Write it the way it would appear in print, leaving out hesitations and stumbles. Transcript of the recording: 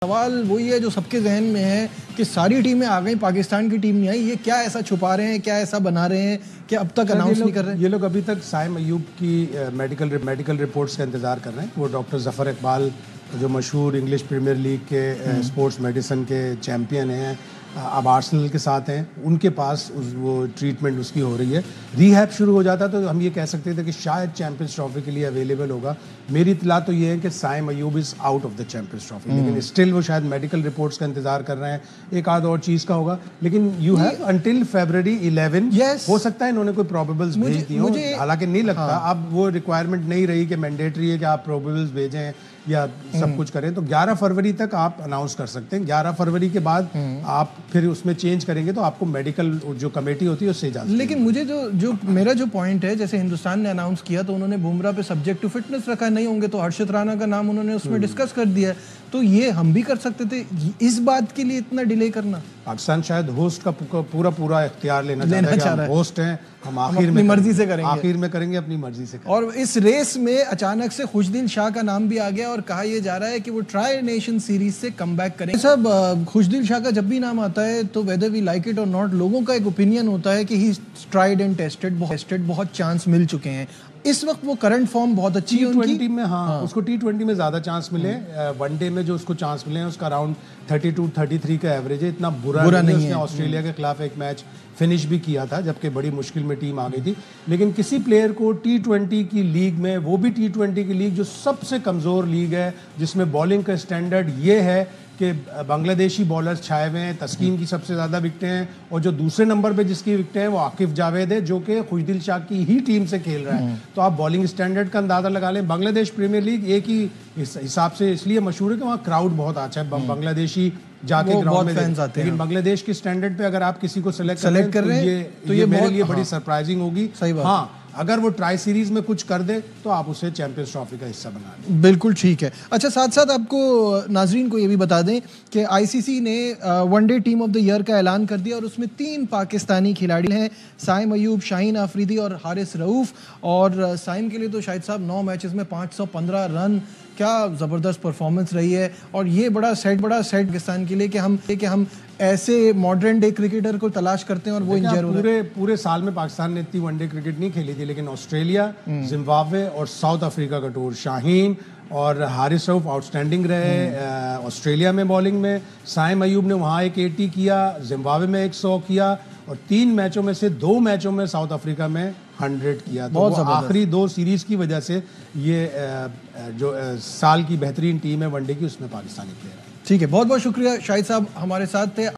सवाल वही है जो सबके जहन में है कि सारी टीमें आ गई, पाकिस्तान की टीम नहीं आई। ये क्या ऐसा छुपा रहे हैं, क्या ऐसा बना रहे हैं कि अब तक अनाउंस नहीं कर रहे हैं? ये लोग अभी तक साइम अयूब की मेडिकल रिपोर्ट्स का इंतज़ार कर रहे हैं। वो डॉक्टर जफ़र इकबाल जो मशहूर इंग्लिश प्रीमियर लीग के स्पोर्ट्स मेडिसिन के चैम्पियन हैं, अब आर्सेनल के साथ हैं, उनके पास वो ट्रीटमेंट उसकी हो रही है। रीहैब शुरू हो जाता तो हम ये कह सकते थे कि शायद चैंपियंस ट्रॉफी के लिए अवेलेबल होगा। मेरी इतला तो ये है कि Saim Ayub is out of the champions trophy, लेकिन स्टिल वो शायद मेडिकल रिपोर्ट्स का इंतजार कर रहे हैं। एक आध और चीज़ का होगा, लेकिन यू हैव अंटिल February 11। हो सकता है इन्होंने कोई प्रोबेबल्स भेज दी हो, हालांकि नहीं लगता अब वो रिक्वायरमेंट नहीं रही कि मैंडेटरी है कि आप प्रोबेबल्स भेजें या सब कुछ करें। तो 11 फरवरी तक आप अनाउंस कर सकते हैं। 11 फरवरी के बाद आप फिर उसमें चेंज करेंगे तो आपको मेडिकल जो कमेटी होती है उससे इजाजत। लेकिन मुझे जो मेरा जो पॉइंट है, जैसे हिंदुस्तान ने अनाउंस किया तो उन्होंने बुमराह पे सब्जेक्ट टू फिटनेस रखा, नहीं होंगे तो हर्षित राणा का नाम उन्होंने उसमें डिस्कस कर दिया है। तो ये हम भी कर सकते थे, इस बात के लिए इतना डिले करना। पाकिस्तान शायद होस्ट का पूरा इख्तियार लेना चाह रहा है। होस्ट हैं, हम आखिर में मर्जी से करेंगे, आखिर में करेंगे, अपनी मर्जी से करेंगे। और इस रेस में अचानक से खुशदिल शाह का नाम भी आ गया और कहा यह जा रहा है कि वो ट्राई नेशन सीरीज से कम बैक करेंगे। सब खुशदिल शाह का जब भी नाम आता है तो वेदर वी लाइक इट और नॉट, लोगों का एक ओपिनियन होता है कि ही ट्राइड एंड टेस्टेड, बहुत चांस मिल चुके हैं। इस वक्त वो करंट फॉर्म बहुत अच्छी है उनकी। में उसको T20 में ज्यादा चांस मिले। वनडे में जो उसको चांस मिले हैं उसका अराउंड 32-33 का एवरेज है, इतना बुरा नहीं है। उसने ऑस्ट्रेलिया के खिलाफ एक मैच फिनिश भी किया था जबकि बड़ी मुश्किल में टीम आ गई थी। लेकिन किसी प्लेयर को T20 की लीग में, वो भी T20 की लीग जो सबसे कमज़ोर लीग है, जिसमें बॉलिंग का स्टैंडर्ड ये है कि बांग्लादेशी बॉलर्स छाए हुए हैं, तस्कीन की सबसे ज़्यादा विकटें हैं, और जो दूसरे नंबर पे जिसकी विकटें हैं वो आकिफ जावेद है जो कि खुशदिल शाह की ही टीम से खेल रहा है। तो आप बॉलिंग स्टैंडर्ड का अंदाज़ा लगा लें। बांग्लादेश प्रीमियर लीग एक ही हिसाब से इसलिए मशहूर है कि वहाँ क्राउड बहुत अच्छा है, बांग्लादेशी जाके ग्राउंड में फैंस आते हैं। लेकिन बांग्लादेश के स्टैंडर्ड पे अगर आप किसी को सेलेक्ट कर रहे हैं तो ये मेरे लिए बड़ी सरप्राइजिंग होगी। हाँ, अगर वो ट्राई सीरीज में कुछ कर दे तो आप उसे चैंपियंस ट्रॉफी का हिस्सा बना लें। बिल्कुल ठीक है। अच्छा, साथ साथ आपको नाजरीन को ये भी बता दें कि आईसीसी ने one day team of the year का ऐलान कर दिया और उसमें 3 पाकिस्तानी खिलाड़ी हैं, साइम अयूब, शाहीन आफरीदी और हारिस रऊफ। और साइम के लिए तो शाहिद साहब 9 मैचेस में 515 रन, क्या ज़बरदस्त परफॉर्मेंस रही है। और ये बड़ा सेट पाकिस्तान के लिए कि हम ऐसे मॉडर्न डे क्रिकेटर को तलाश करते हैं और वो इंजर हो रहे हैं। पूरे साल में पाकिस्तान ने इतनी वनडे क्रिकेट नहीं खेली थी, लेकिन ऑस्ट्रेलिया, जिम्बाब्वे और साउथ अफ्रीका का टूर, शाहीन और हारिस रऊफ आउटस्टैंडिंग रहे। ऑस्ट्रेलिया में बॉलिंग में साइम अयूब ने वहाँ एक 80 किया, जिम्बाब्वे में 100 किया, और 3 मैचों में से 2 मैचों में साउथ अफ्रीका में 100 किया। तो वो आखिरी 2 सीरीज की वजह से ये जो साल की बेहतरीन टीम है वनडे की, उसमें पाकिस्तानी प्लेयर है। ठीक है, बहुत बहुत शुक्रिया शाहिद साहब हमारे साथ थे।